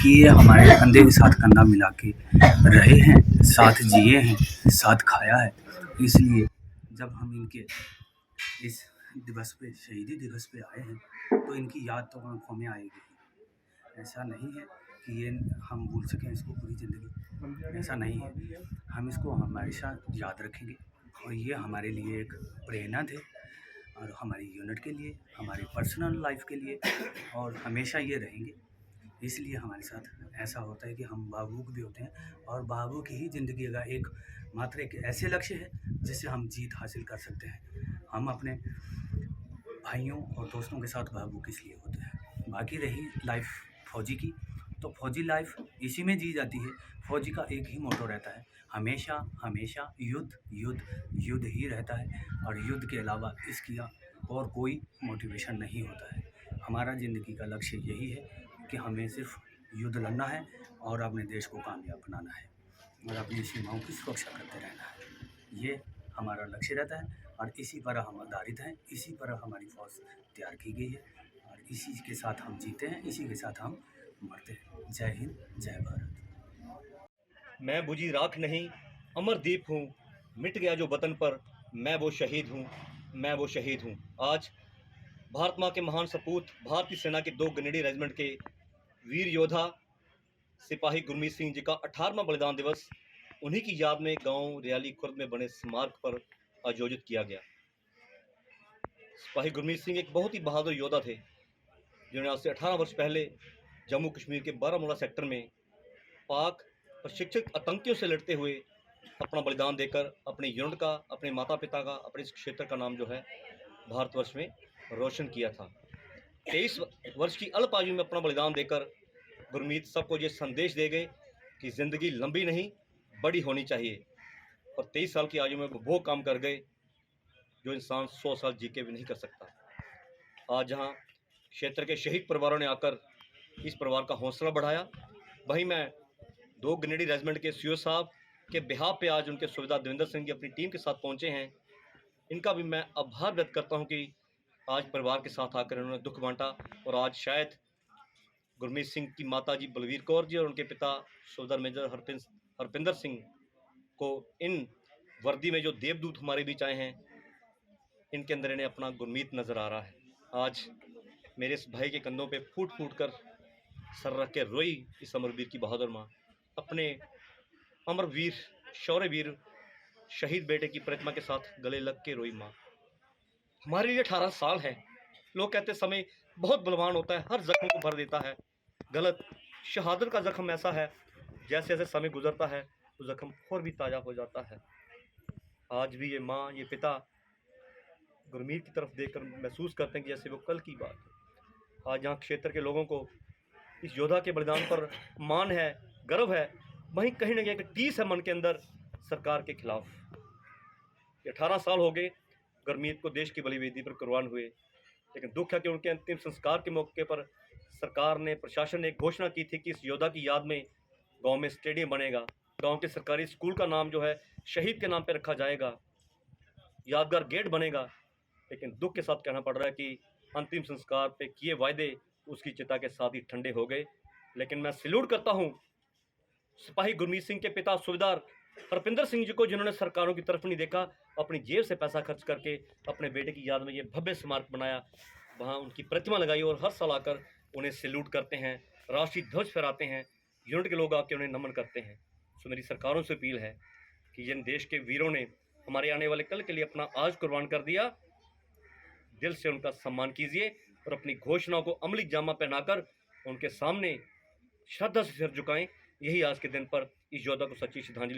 कि ये हमारे कंधे के साथ कंधा मिला के रहे हैं, साथ जिए हैं, साथ खाया है। इसलिए जब हम इनके इस दिवस पे, शहीदी दिवस पे आए हैं, तो इनकी याद तो आंखों में आएगी। ऐसा नहीं है कि ये हम भूल सकें इसको पूरी ज़िंदगी, ऐसा नहीं है। हम इसको हमेशा याद रखेंगे और ये हमारे लिए एक प्रेरणा थे, और हमारी यूनिट के लिए, हमारी पर्सनल लाइफ के लिए, और हमेशा ये रहेंगे। इसलिए हमारे साथ ऐसा होता है कि हम भावुक भी होते हैं, और भावुक ही ज़िंदगी का एक मात्र एक ऐसे लक्ष्य है जिससे हम जीत हासिल कर सकते हैं। हम अपने भाइयों और दोस्तों के साथ भावुक इसलिए होते हैं। बाकी रही लाइफ फौजी की, तो फौजी लाइफ इसी में जी जाती है। फौजी का एक ही मोटो रहता है, हमेशा हमेशा युद्ध युद्ध युद्ध ही रहता है, और युद्ध के अलावा इसकी और कोई मोटिवेशन नहीं होता है। हमारा ज़िंदगी का लक्ष्य यही है कि हमें सिर्फ युद्ध लड़ना है और अपने देश को कामयाब बनाना है और अपनी सीमाओं की सुरक्षा करते रहना है। ये हमारा लक्ष्य रहता है और इसी पर हम आधारित हैं, इसी पर हमारी फौज तैयार की गई है, और इसी के साथ हम जीते हैं, इसी के साथ हम मरते हैं। जय हिंद, जय भारत। मैं बुझी राख नहीं, अमर दीप हूँ, मिट गया जो वतन पर, मैं वो शहीद हूँ, मैं वो शहीद हूँ। आज भारत माँ के महान सपूत, भारतीय सेना के 2 ग्रेनेडी रेजिमेंट के वीर योद्धा सिपाही गुरमीत सिंह जी का 18वां बलिदान दिवस उन्हीं की याद में गांव रियाली खुर्द में बने स्मारक पर आयोजित किया गया। सिपाही गुरमीत सिंह एक बहुत ही बहादुर योद्धा थे, जिन्होंने आज से 18 वर्ष पहले जम्मू कश्मीर के बारामूला सेक्टर में पाक प्रशिक्षित आतंकियों से लड़ते हुए अपना बलिदान देकर अपनी यूनिट का, अपने माता पिता का, अपने इस क्षेत्र का नाम जो है भारतवर्ष में रोशन किया था। 23 वर्ष की अल्प आयु में अपना बलिदान देकर गुरमीत सबको ये संदेश दे गए कि ज़िंदगी लंबी नहीं, बड़ी होनी चाहिए, और 23 साल की आयु में वो काम कर गए जो इंसान 100 साल जी के भी नहीं कर सकता। आज जहाँ क्षेत्र के शहीद परिवारों ने आकर इस परिवार का हौसला बढ़ाया, वहीं मैं 2 ग्रेनेडी रेजिमेंट के सीओ साहब के बिहाफ पे आज उनके सुबेदार देवेंद्र सिंह जी अपनी टीम के साथ पहुंचे हैं। इनका भी मैं आभार व्यक्त करता हूं कि आज परिवार के साथ आकर इन्होंने दुख बांटा, और आज शायद गुरमीत सिंह की माता जी बलवीर कौर जी और उनके पिता सुबेदार मेजर हरपिंदर सिंह को इन वर्दी में जो देवदूत हमारे बीच आए हैं, इनके अंदर इन्हें अपना गुरमीत नज़र आ रहा है। आज मेरे इस भाई के कंधों पे फूट फूट कर सर रख के रोई इस अमरवीर की बहादुर माँ, अपने अमरवीर शौर्यवीर शहीद बेटे की प्रतिमा के साथ गले लग के रोई माँ। हमारे लिए 18 साल है। लोग कहते समय बहुत बलवान होता है, हर जख्म को भर देता है। गलत। शहादत का जख्म ऐसा है, जैसे जैसे समय गुजरता है तो जख्म और भी ताज़ा हो जाता है। आज भी ये माँ, ये पिता गुरमीत की तरफ देखकर महसूस करते हैं कि जैसे वो कल की बात है। आज यहाँ क्षेत्र के लोगों को इस योद्धा के बलिदान पर मान है, गर्व है, वहीं कहीं ना कहीं एक टीस है मन के अंदर सरकार के खिलाफ। 18 साल हो गए गुरमीत को देश की बलि वेदी पर कुर्बान हुए, लेकिन दुख है कि उनके अंतिम संस्कार के मौके पर सरकार ने, प्रशासन ने एक घोषणा की थी कि इस योद्धा की याद में गांव में स्टेडियम बनेगा, गांव के सरकारी स्कूल का नाम जो है शहीद के नाम पर रखा जाएगा, यादगार गेट बनेगा। लेकिन दुख के साथ कहना पड़ रहा है कि अंतिम संस्कार पे किए वायदे उसकी चिता के साथ ही ठंडे हो गए। लेकिन मैं सैल्यूट करता हूँ सिपाही गुरमीत सिंह के पिता सुबेदार हरपिंदर सिंह जी को, जिन्होंने सरकारों की तरफ नहीं देखा, अपनी जेब से पैसा खर्च करके अपने बेटे की याद में ये भव्य स्मारक बनाया, वहाँ उनकी प्रतिमा लगाई, और हर साल आकर उन्हें सैल्यूट करते हैं, राष्ट्रीय ध्वज फहराते हैं, यूनिट के लोग आके उन्हें नमन करते हैं। सो मेरी सरकारों से अपील है कि जिन देश के वीरों ने हमारे आने वाले कल के लिए अपना आज कुर्बान कर दिया, दिल से उनका सम्मान कीजिए और अपनी घोषणाओं को अमली जामा पहनाकर उनके सामने श्रद्धा से सिर झुकाएं। यही आज के दिन पर इस योद्धा को सच्ची श्रद्धांजलि